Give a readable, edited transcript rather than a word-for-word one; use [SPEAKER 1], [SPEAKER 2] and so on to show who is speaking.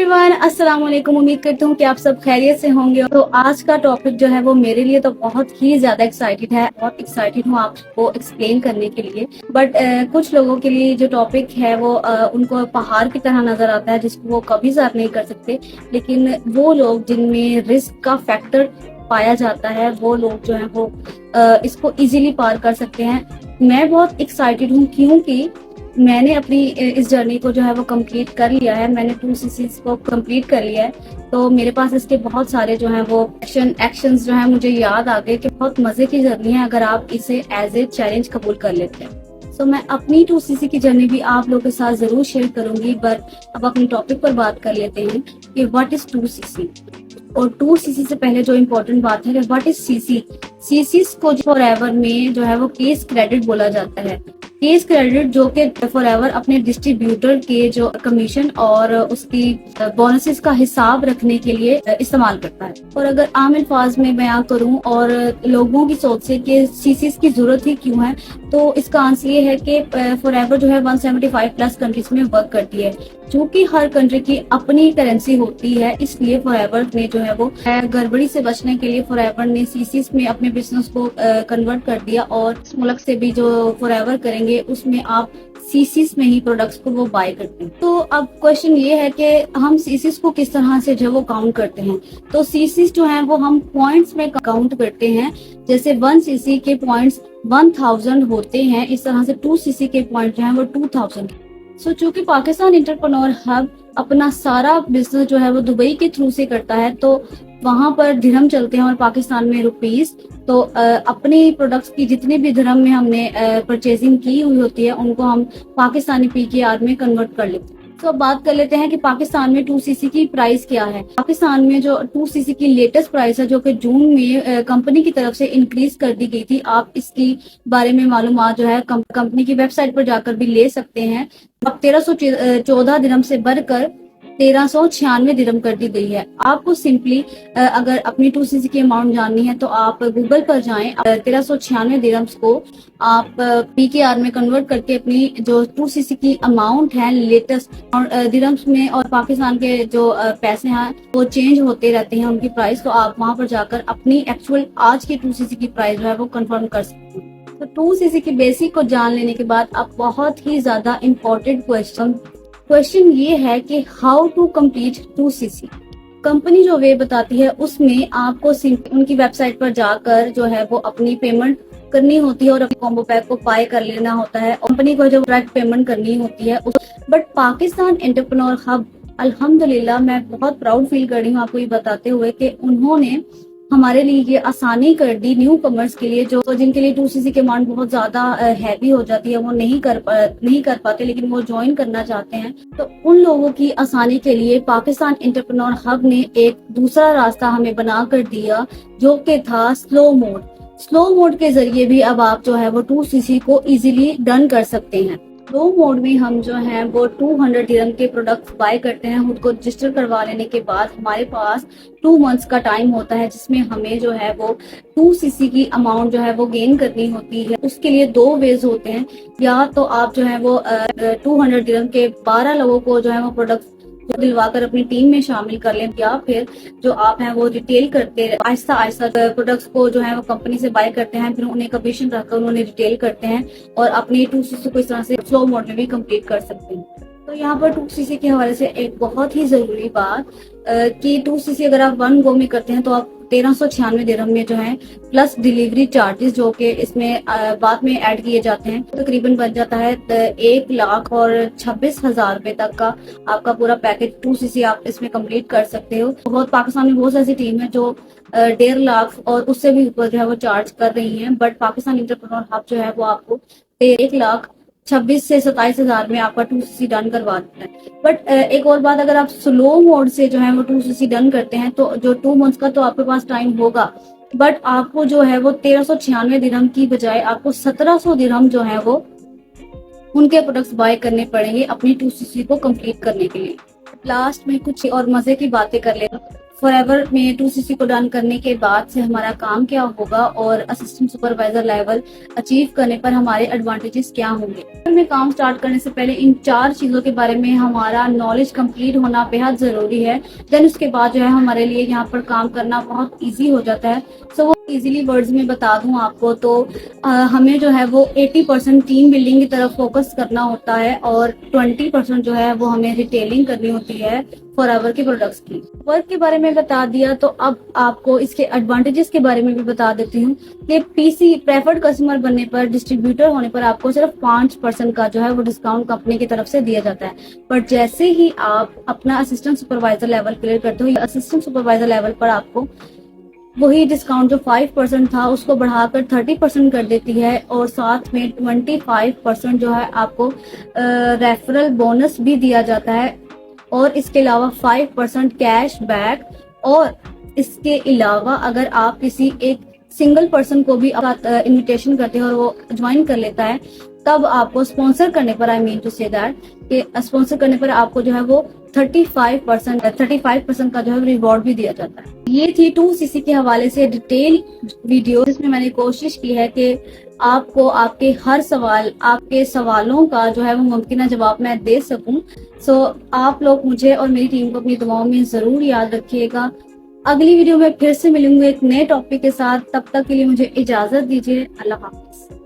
[SPEAKER 1] Everyone, अस्सलाम वालेकुम। उम्मीद करती हूँ कि आप सब खैरियत से होंगे। तो आज का टॉपिक जो है वो मेरे लिए तो बहुत ही ज्यादा एक्साइटेड है, बहुत एक्साइटेड हूँ आपको एक्सप्लेन करने के लिए। बट कुछ लोगों के लिए जो टॉपिक है वो उनको पहाड़ की तरह नजर आता है, जिसको वो कभी सर नहीं कर सकते। लेकिन वो लोग जिनमें रिस्क का फैक्टर पाया जाता है, वो लोग जो है वो इसको इजीली पार कर सकते हैं। मैं बहुत एक्साइटेड हूँ क्योंकि मैंने अपनी इस जर्नी को जो है वो कंप्लीट कर लिया है। मैंने 2cc को कंप्लीट कर लिया है, तो मेरे पास इसके बहुत सारे जो है वो एक्शंस जो है मुझे याद आ गए कि बहुत मजे की जर्नी है अगर आप इसे एज ए चैलेंज कबूल कर लेते हैं। सो मैं अपनी 2cc की जर्नी भी आप लोगों के साथ जरूर शेयर करूंगी। बट अब अपने टॉपिक पर बात कर लेते हैं कि व्हाट इज 2cc। और 2cc से पहले जो इम्पोर्टेंट बात है कि व्हाट इज सीसी। सीसी को फॉरएवर में जो है वो केस क्रेडिट बोला जाता है। केस क्रेडिट जो कि फॉरएवर अपने डिस्ट्रीब्यूटर के जो कमीशन और उसकी बोनसेस का हिसाब रखने के लिए इस्तेमाल करता है। और अगर आम अल्फाज में बयां करूं और लोगों की सोच से कि सीसीस की जरूरत ही क्यों है, तो इसका आंसर ये है कि फॉरएवर जो है 175 प्लस कंट्रीज में वर्क करती है। चूंकि हर कंट्री की अपनी करेंसी होती है, इसलिए फॉरएवर ने जो है वो गड़बड़ी से बचने के लिए फॉरएवर ने सीसीस में अपने बिजनेस को कन्वर्ट कर दिया। और इस मुल्क से भी जो फॉरएवर करेंगे उसमें आप सीसीस में ही प्रोडक्ट्स को वो बाय करते हैं। तो अब क्वेश्चन ये है कि हम सीसीस को किस तरह से जो वो काउंट करते हैं। तो सीसीस जो है वो हम पॉइंट्स में काउंट करते हैं। जैसे 1cc के पॉइंट्स 1000 होते हैं, इस तरह से 2cc के पॉइंट जो है वो 2000। सो चूंकि पाकिस्तान इंटरप्रेन्योर हब अपना सारा बिजनेस जो है वो दुबई के थ्रू से करता है, तो वहां पर दिरहम चलते हैं और पाकिस्तान में रुपीस। तो अपने प्रोडक्ट्स की जितने भी दिरहम में हमने परचेजिंग की हुई होती है, उनको हम पाकिस्तानी PKR में कन्वर्ट कर लेते हैं। तो अब बात कर लेते हैं कि पाकिस्तान में 2cc की प्राइस क्या है। पाकिस्तान में जो 2cc की लेटेस्ट प्राइस है, जो कि जून में कंपनी की तरफ से इंक्रीज कर दी गई थी, आप इसकी बारे में मालूमात जो है कंपनी की वेबसाइट पर जाकर भी ले सकते हैं। अब 1314 दिरहम से बढ़कर 1396 दिरहम कर दी गई है। आपको सिंपली अगर अपनी 2cc की अमाउंट जाननी है तो आप गूगल पर जाएं, 1396 दिरहम्स को आप PKR में कन्वर्ट करके अपनी जो 2cc की अमाउंट है लेटेस्ट दिरहम्स में, और पाकिस्तान के जो पैसे हैं वो चेंज होते रहते हैं उनकी प्राइस, तो आप वहां पर जाकर अपनी एक्चुअल आज की 2cc की प्राइस जो है वो कंफर्म कर सकते हैं। तो 2cc की बेसिक को जान लेने के बाद अब बहुत ही ज्यादा इम्पोर्टेंट क्वेश्चन ये है कि how to complete 2cc। Company जो वे बताती है उसमें आपको उनकी वेबसाइट पर जाकर जो है वो अपनी पेमेंट करनी होती है और अपने कॉम्बो पैक को बाय कर लेना होता है। कंपनी को जो डायरेक्ट पेमेंट करनी होती है। बट पाकिस्तान एंटरप्रेन्योर हब, अल्हम्दुलिल्लाह, मैं बहुत प्राउड फील कर रही हूँ आपको ये बताते हुए कि उन्होंने हमारे लिए ये आसानी कर दी न्यू कमर्स के लिए, जो जिनके लिए 2cc की अमाउंट बहुत ज्यादा हैवी हो जाती है, वो नहीं कर पाते लेकिन वो ज्वाइन करना चाहते हैं। तो उन लोगों की आसानी के लिए पाकिस्तान एंटरप्रेन्योर हब ने एक दूसरा रास्ता हमें बना कर दिया, जो कि था स्लो मोड। स्लो मोड के जरिए भी अब आप जो है वो 2cc को इजीली डन कर सकते हैं। स्लो मोड में हम जो है वो 200 दिरहम के प्रोडक्ट बाय करते हैं। खुद को रजिस्टर करवा लेने के बाद हमारे पास 2 मंथ्स का टाइम होता है, जिसमें हमें जो है वो 2cc की अमाउंट जो है वो गेन करनी होती है। उसके लिए 2 वेज होते हैं। या तो आप जो है वो 200 दिरहम के 12 लोगों को जो है वो प्रोडक्ट दिलवाकर अपनी टीम में शामिल कर लें, या फिर जो आप हैं वो रिटेल करते आहिस्ता आहिस्ता प्रोडक्ट्स को जो है वो कंपनी से बाय करते हैं, फिर उन्हें कमीशन रखकर उन्होंने रिटेल करते हैं और अपनी 2cc को इस तरह से स्लो मोड में भी कंप्लीट कर सकते हैं। तो यहाँ पर 2cc के हवाले से एक बहुत ही जरूरी बात कि 2cc अगर आप 1 गो में करते हैं तो आप 1396 दिरहम में जो है प्लस डिलीवरी चार्जेस जो कि इसमें बाद में ऐड किए जाते हैं, तो तकरीबन बन जाता है 1,26,000 रुपए तक का आपका पूरा पैकेज 2cc आप इसमें कंप्लीट कर सकते हो। बहुत पाकिस्तान में बहुत ऐसी टीम है जो 1.5 लाख और उससे भी ऊपर जो है वो चार्ज कर रही है। बट पाकिस्तान इंटरप्रेन्योर हब जो है वो आपको 1,26,000 से 27,000 में आपका 2cc डन करवा देता है। बट एक और बात, अगर आप स्लो मोड से जो है वो 2cc डन करते हैं तो जो 2 मंथ्स का तो आपके पास टाइम होगा, बट आपको जो है वो 1396 दिरहम की बजाय आपको 1700 दिरहम जो है वो उनके प्रोडक्ट्स बाय करने पड़ेंगे अपनी 2cc को कंप्लीट करने के लिए। लास्ट में कुछ और मजे की बातें कर लेना। फॉरएवर में 2cc को डन करने के बाद से हमारा काम क्या होगा और असिस्टेंट सुपरवाइजर लेवल अचीव करने पर हमारे एडवांटेजेस क्या होंगे। में काम स्टार्ट करने से पहले इन 4 चीजों के बारे में हमारा नॉलेज कंप्लीट होना बेहद जरूरी है। देन उसके बाद जो है हमारे लिए यहाँ पर काम करना बहुत ईजी हो जाता है। सो वो इजीली वर्ड्स में बता दूं आपको तो हमें जो है वो 80% टीम बिल्डिंग की तरफ फोकस करना होता है और 20% जो है वो हमें रिटेलिंग करनी होती है फॉरएवर के प्रोडक्ट्स की। वर्क के बारे में बता दिया तो अब आपको इसके एडवांटेजेस के बारे में भी बता देती हूँ कि पीसी प्रेफर्ड कस्टमर बनने पर, डिस्ट्रीब्यूटर होने पर आपको सिर्फ 5% का जो है वो डिस्काउंट कंपनी की तरफ से दिया जाता है। बट जैसे ही आप अपना असिस्टेंट सुपरवाइजर लेवल क्लियर करते हो, असिस्टेंट सुपरवाइजर लेवल पर आपको वही डिस्काउंट जो 5% था उसको बढ़ाकर 30% कर देती है और साथ में 25% जो है आपको रेफरल बोनस भी दिया जाता है और इसके अलावा 5% कैश बैक। और इसके अलावा अगर आप किसी एक सिंगल पर्सन को भी इनविटेशन करते हैं और वो ज्वाइन कर लेता है तब आपको स्पॉन्सर करने पर, I mean to say that कि स्पॉन्सर करने पर आपको जो है वो 35% का जो है रिवॉर्ड भी दिया जाता है। ये थी 2cc के हवाले से डिटेल वीडियो जिसमें मैंने कोशिश की है कि आपको आपके हर सवाल, आपके सवालों का जो है वो मुमकिन जवाब मैं दे सकूं। सो आप लोग मुझे और मेरी टीम को अपनी दुआओं में जरूर याद रखिएगा। अगली वीडियो में फिर से मिलूंगी एक नए टॉपिक के साथ। तब तक के लिए मुझे इजाजत दीजिए। अल्लाह हाफिज।